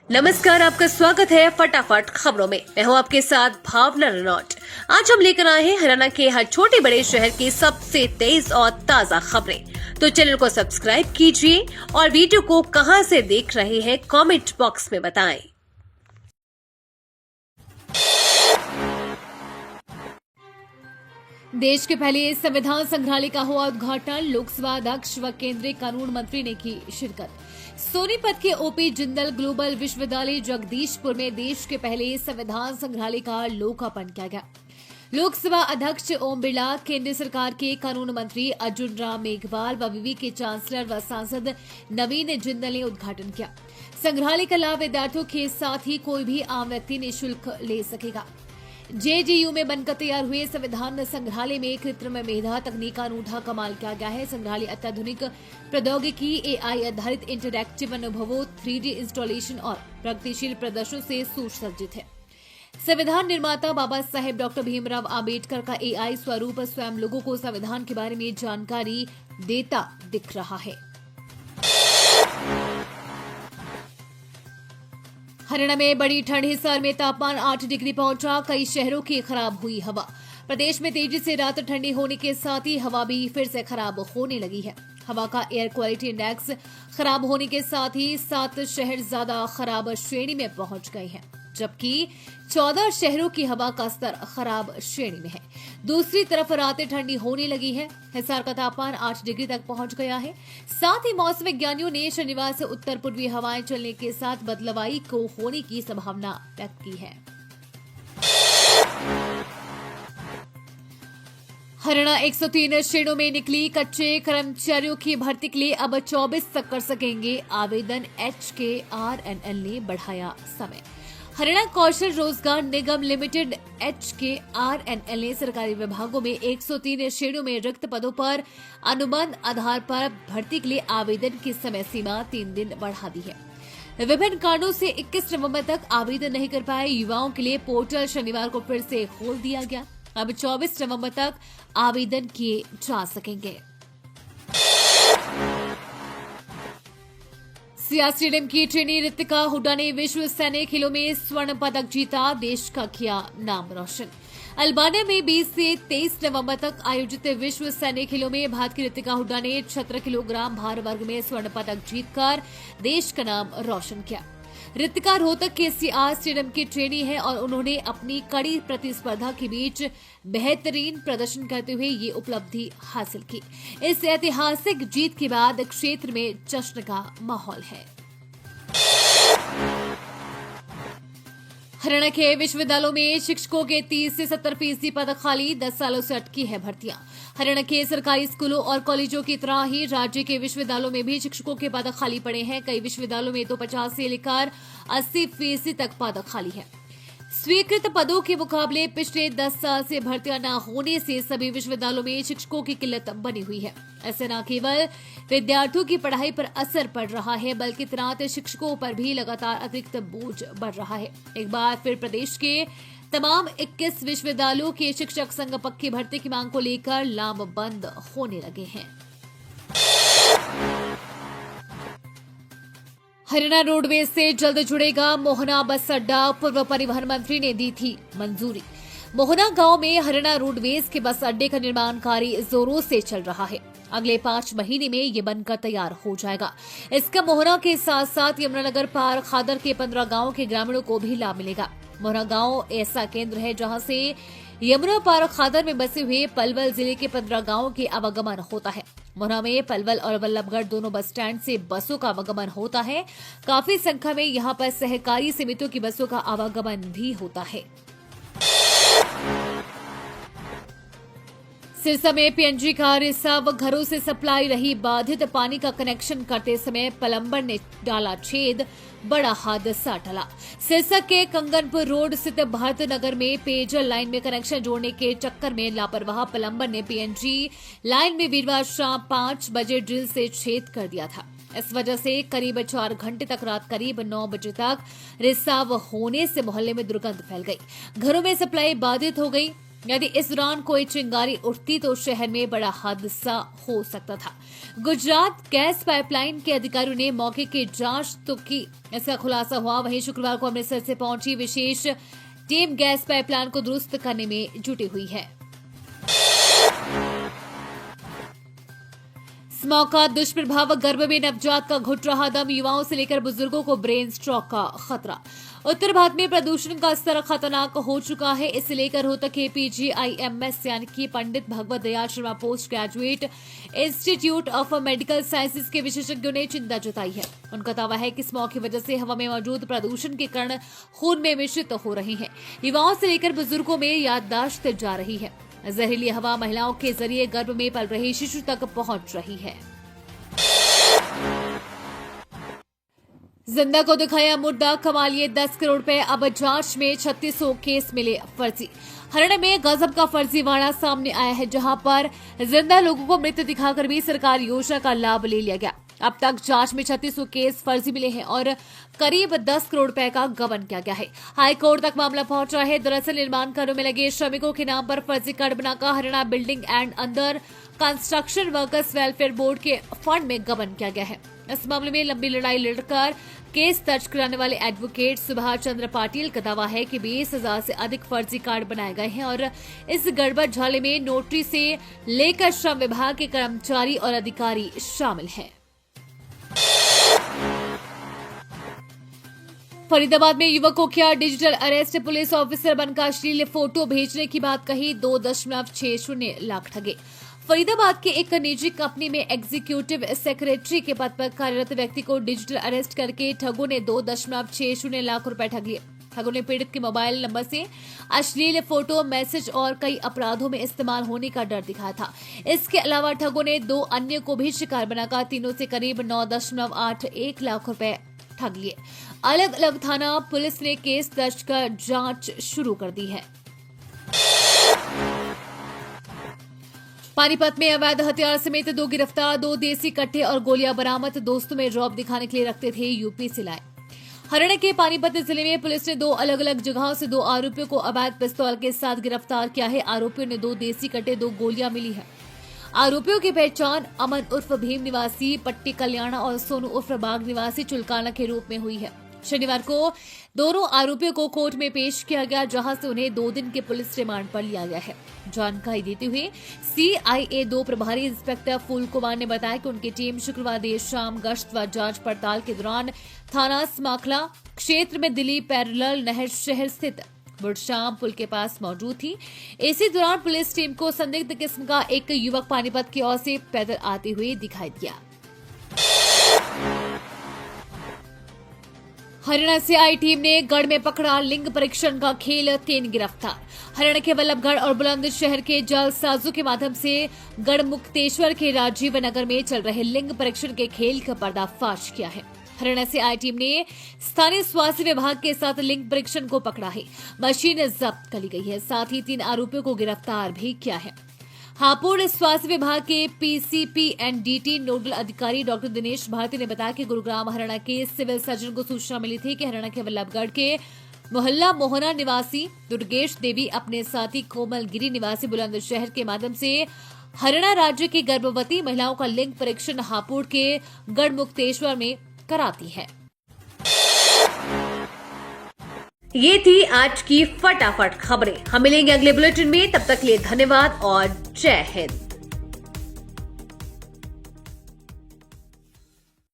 नमस्कार, आपका स्वागत है फटाफट खबरों में। मैं हूं आपके साथ भावना रनौट। आज हम लेकर आए हैं हरियाणा के हर छोटे बड़े शहर की सबसे तेज और ताजा खबरें। तो चैनल को सब्सक्राइब कीजिए और वीडियो को कहां से देख रहे हैं कमेंट बॉक्स में बताएं। देश के पहले संविधान संग्रहालय का हुआ उद्घाटन। लोकसभा अध्यक्ष व केंद्रीय कानून मंत्री ने की शिरकत। सोनीपत के ओपी जिंदल ग्लोबल विश्वविद्यालय जगदीशपुर में देश के पहले संविधान संग्रहालय का लोकार्पण किया गया। लोकसभा अध्यक्ष ओम बिरला, केंद्र सरकार के कानून मंत्री अर्जुन राम मेघवाल व विवि के चांसलर व सांसद नवीन जिंदल ने उद्घाटन किया। संग्रहालय का लाभ विद्यार्थियों के साथ ही कोई भी आम व्यक्ति निःशुल्क ले सकेगा। जेजेयू में बनकर तैयार हुए संविधान संग्रहालय में कृत्रिम मेधा तकनीक का अनूठा कमाल किया गया है। संग्रहालय अत्याधुनिक प्रौद्योगिकी, एआई आधारित इंटरैक्टिव अनुभवों, 3D इंस्टॉलेशन और प्रगतिशील प्रदर्शनों से सुसज्जित है। संविधान निर्माता बाबा साहेब डॉक्टर भीमराव आम्बेडकर का एआई स्वरूप स्वयं लोगों को संविधान के बारे में जानकारी देता दिख रहा है। हरियाणा में बड़ी ठंड, हिसार में तापमान 8 डिग्री पहुंचा। कई शहरों की खराब हुई हवा। प्रदेश में तेजी से रात ठंडी होने के साथ ही हवा भी फिर से खराब होने लगी है। हवा का एयर क्वालिटी इंडेक्स खराब होने के साथ ही 7 शहर ज्यादा खराब श्रेणी में पहुंच गए हैं, जबकि 14 शहरों की हवा का स्तर खराब श्रेणी में है। दूसरी तरफ रातें ठंडी होने लगी है। हिसार का तापमान 8 डिग्री तक पहुंच गया है। साथ ही मौसम विज्ञानियों ने शनिवार से उत्तर पूर्वी हवाएं चलने के साथ बदलवाई को होने की संभावना व्यक्त की है। हरियाणा 103 श्रेणियों में निकली। कच्चे कर्मचारियों की भर्ती के लिए अब 24 तक कर सकेंगे आवेदन। HKRNL ने बढ़ाया समय। हरियाणा कौशल रोजगार निगम लिमिटेड HKRNL ने सरकारी विभागों में 103 श्रेणियों में रिक्त पदों पर अनुबंध आधार पर भर्ती के लिए आवेदन की समय सीमा 3 दिन बढ़ा दी है। विभिन्न कारणों से 21 नवंबर तक आवेदन नहीं कर पाए युवाओं के लिए पोर्टल शनिवार को फिर से खोल दिया गया। अब 24 नवंबर तक आवेदन किए जा सकेंगे। सियासी स्टेडियम की ट्रेनी ऋतिका हुड्डा ने विश्व सैन्य खेलों में स्वर्ण पदक जीता। देश का किया नाम रोशन। अल्बानिया में 20 से 23 नवंबर तक आयोजित विश्व सैन्य खेलों में भारत की ऋतिका हुड्डा ने 76 किलोग्राम भार वर्ग में स्वर्ण पदक जीतकर देश का नाम रोशन किया। ऋतिका रोहतक के सीआर स्टेडियम की ट्रेनी है और उन्होंने अपनी कड़ी प्रतिस्पर्धा के बीच बेहतरीन प्रदर्शन करते हुए ये उपलब्धि हासिल की। इस ऐतिहासिक जीत के बाद क्षेत्र में जश्न का माहौल है। हरियाणा के विश्वविद्यालयों में शिक्षकों के 30 से 70% पद खाली। 10 सालों से अटकी है भर्तियां। हरियाणा के सरकारी स्कूलों और कॉलेजों की तरह ही राज्य के विश्वविद्यालयों में भी शिक्षकों के पद खाली पड़े हैं। कई विश्वविद्यालयों में तो 50 से लेकर 80% तक पद खाली है। स्वीकृत पदों के मुकाबले पिछले 10 साल से भर्तियां न होने से सभी विश्वविद्यालयों में शिक्षकों की किल्लत बनी हुई है। ऐसे न केवल विद्यार्थियों की पढ़ाई पर असर पड़ रहा है, बल्कि तैनात शिक्षकों पर भी लगातार अतिरिक्त बोझ बढ़ रहा है। एक बार फिर प्रदेश के तमाम 21 विश्वविद्यालयों के शिक्षक संघ पक्की भर्ती की मांग को लेकर लामबंद होने लगे हैं। हरियाणा रोडवेज से जल्द जुड़ेगा मोहना बस अड्डा। पूर्व परिवहन मंत्री ने दी थी मंजूरी। मोहना गांव में हरियाणा रोडवेज के बस अड्डे का निर्माण कार्य जोरों से चल रहा है। अगले 5 महीने में ये बनकर तैयार हो जाएगा। इसका मोहना के साथ साथ यमुनानगर पार खादर के 15 गांवों के ग्रामीणों को भी लाभ मिलेगा। मोहना गांव ऐसा केंद्र है जहां से यमुना पार खादर में बसे हुए पलवल जिले के 15 गांवों के आवागमन होता है। मोहना में पलवल और वल्लभगढ़ दोनों बस स्टैंड से बसों का आवागमन होता है। काफी संख्या में यहां पर सहकारी समितियों की बसों का आवागमन भी होता है। सिरसा में पीएनजी का रिसाव। घरों से सप्लाई रही बाधित। पानी का कनेक्शन करते समय प्लम्बर ने डाला छेद। बड़ा हादसा टला। सिरसा के कंगनपुर रोड स्थित भारत नगर में पेयजल लाइन में कनेक्शन जोड़ने के चक्कर में लापरवाह प्लम्बर ने पीएनजी लाइन में वीरवार शाम 5 बजे ड्रिल से छेद कर दिया था। इस वजह से करीब 4 घंटे तक रात करीब 9 बजे तक रिसाव होने से मोहल्ले में दुर्गंध फैल गई। घरों में सप्लाई बाधित हो गई। यदि इस दौरान कोई चिंगारी उठती तो शहर में बड़ा हादसा हो सकता था। गुजरात गैस पाइपलाइन के अधिकारियों ने मौके की जांच तो की, इसका खुलासा हुआ। वहीं शुक्रवार को अमृतसर से पहुंची विशेष टीम गैस पाइपलाइन को दुरुस्त करने में जुटी हुई है। स्मॉग का दुष्प्रभाव, गर्भ में नवजात का घुट रहा दम, युवाओं से लेकर बुजुर्गों को ब्रेन स्ट्रोक का खतरा। उत्तर भारत में प्रदूषण का स्तर खतरनाक हो चुका है। इसे लेकर रोहतक के PGIMS यानी कि Pandit Bhagwat Dayal Sharma Post Graduate Institute of Medical Sciences के विशेषज्ञों ने चिंता जताई है। उनका दावा है कि स्मॉग की वजह से हवा में मौजूद प्रदूषण के कण खून में मिश्रित हो रहे हैं। युवाओं से लेकर बुजुर्गों में याददाश्त जा रही है। जहरीली हवा महिलाओं के जरिए गर्भ में पल रहे शिशु तक पहुंच रही है। जिंदा को दिखाया मुर्दा, कमा लिए 10 करोड़ रुपए, अब जांच में 3600 केस मिले फर्जी। हरियाणा में गजब का फर्जीवाड़ा सामने आया है, जहां पर जिंदा लोगों को मृत दिखाकर भी सरकारी योजना का लाभ ले लिया गया। अब तक जांच में 3600 केस फर्जी मिले हैं और करीब 10 करोड़ रुपए का गबन किया गया है। हाई कोर्ट तक मामला पहुंचा है। दरअसल निर्माण कार्यों में लगे श्रमिकों के नाम पर फर्जी कार्ड बनाकर Haryana building and under construction workers welfare board के फंड में गबन किया गया है। इस मामले में लंबी लड़ाई लड़कर केस दर्ज कराने वाले एडवोकेट सुभाष चंद्र पाटिल का दावा है कि 20,000 से अधिक फर्जी कार्ड बनाए गए हैं और इस गड़बड़ झाले में नोटरी से लेकर श्रम विभाग के कर्मचारी और अधिकारी शामिल हैं। फरीदाबाद में युवक को किया डिजिटल अरेस्ट, पुलिस ऑफिसर बनकर अश्लील फोटो भेजने की बात कही, 2.60 लाख ठगे। फरीदाबाद के एक निजी कंपनी में एग्जीक्यूटिव सेक्रेटरी के पद पर कार्यरत व्यक्ति को डिजिटल अरेस्ट करके ठगों ने 2.60 लाख रुपए ठग लिए। ठगों ने पीड़ित के मोबाइल नंबर से अश्लील फोटो, मैसेज और कई अपराधों में इस्तेमाल होने का डर दिखाया था। इसके अलावा ठगों ने 2 अन्य को भी शिकार बनाकर तीनों से करीब 9.81 लाख रुपए ठग लिए। अलग अलग थाना पुलिस ने केस दर्ज कर जांच शुरू कर दी है। पानीपत में अवैध हथियार समेत 2 गिरफ्तार, 2 देसी कट्टे और गोलियां बरामद। दोस्तों में रौब दिखाने के लिए रखते थे, यूपी से लाए। हरियाणा के पानीपत जिले में पुलिस ने 2 अलग अलग जगहों से 2 आरोपियों को अवैध पिस्तौल के साथ गिरफ्तार किया है। आरोपियों ने 2 देसी कट्टे, 2 गोलियां मिली है। आरोपियों की पहचान अमन उर्फ भीम निवासी पट्टी कल्याणा और सोनू उर्फ बाग निवासी चुलकाना के रूप में हुई है। शनिवार को दोनों आरोपियों को कोर्ट में पेश किया गया, जहां से उन्हें 2 दिन के पुलिस रिमांड पर लिया गया है। जानकारी देते हुए CIA 2 प्रभारी इंस्पेक्टर फूल कुमार ने बताया कि उनकी टीम शुक्रवार देर शाम गश्त व जांच पड़ताल के दौरान थाना स्माखला क्षेत्र में दिल्ली पैरेलल नहर शहर स्थित बुढ़शाम पुल के पास मौजूद थी। इसी दौरान पुलिस टीम को संदिग्ध किस्म का एक युवक पानीपत की ओर से पैदल आते हुए दिखाई दिया। हरियाणा से आई टीम ने गढ़ में पकड़ा लिंग परीक्षण का खेल, 3 गिरफ्तार। हरियाणा के वल्लभगढ़ और बुलंदशहर के जालसाजों के माध्यम से गढ़ मुक्तेश्वर के राजीव नगर में चल रहे लिंग परीक्षण के खेल का पर्दाफाश किया है। हरियाणा से आई टीम ने स्थानीय स्वास्थ्य विभाग के साथ लिंग परीक्षण को पकड़ा है। मशीन जब्त कर ली गई है, साथ ही 3 आरोपियों को गिरफ्तार भी किया है। हापुड़ स्वास्थ्य विभाग के PCPNDT नोडल अधिकारी डॉक्टर दिनेश भारती ने बताया कि गुरुग्राम हरियाणा के सिविल सर्जन को सूचना मिली थी कि हरियाणा के वल्लभगढ़ के मोहल्ला मोहना निवासी दुर्गेश देवी अपने साथी कोमलगिरी निवासी बुलंदशहर के माध्यम से हरियाणा राज्य की गर्भवती महिलाओं का लिंग परीक्षण हापुड़ के गढ़ मुक्तेश्वर में कराती है। ये थी आज की फटाफट खबरें। हम मिलेंगे अगले बुलेटिन में, तब तक के लिए धन्यवाद और जय हिंद।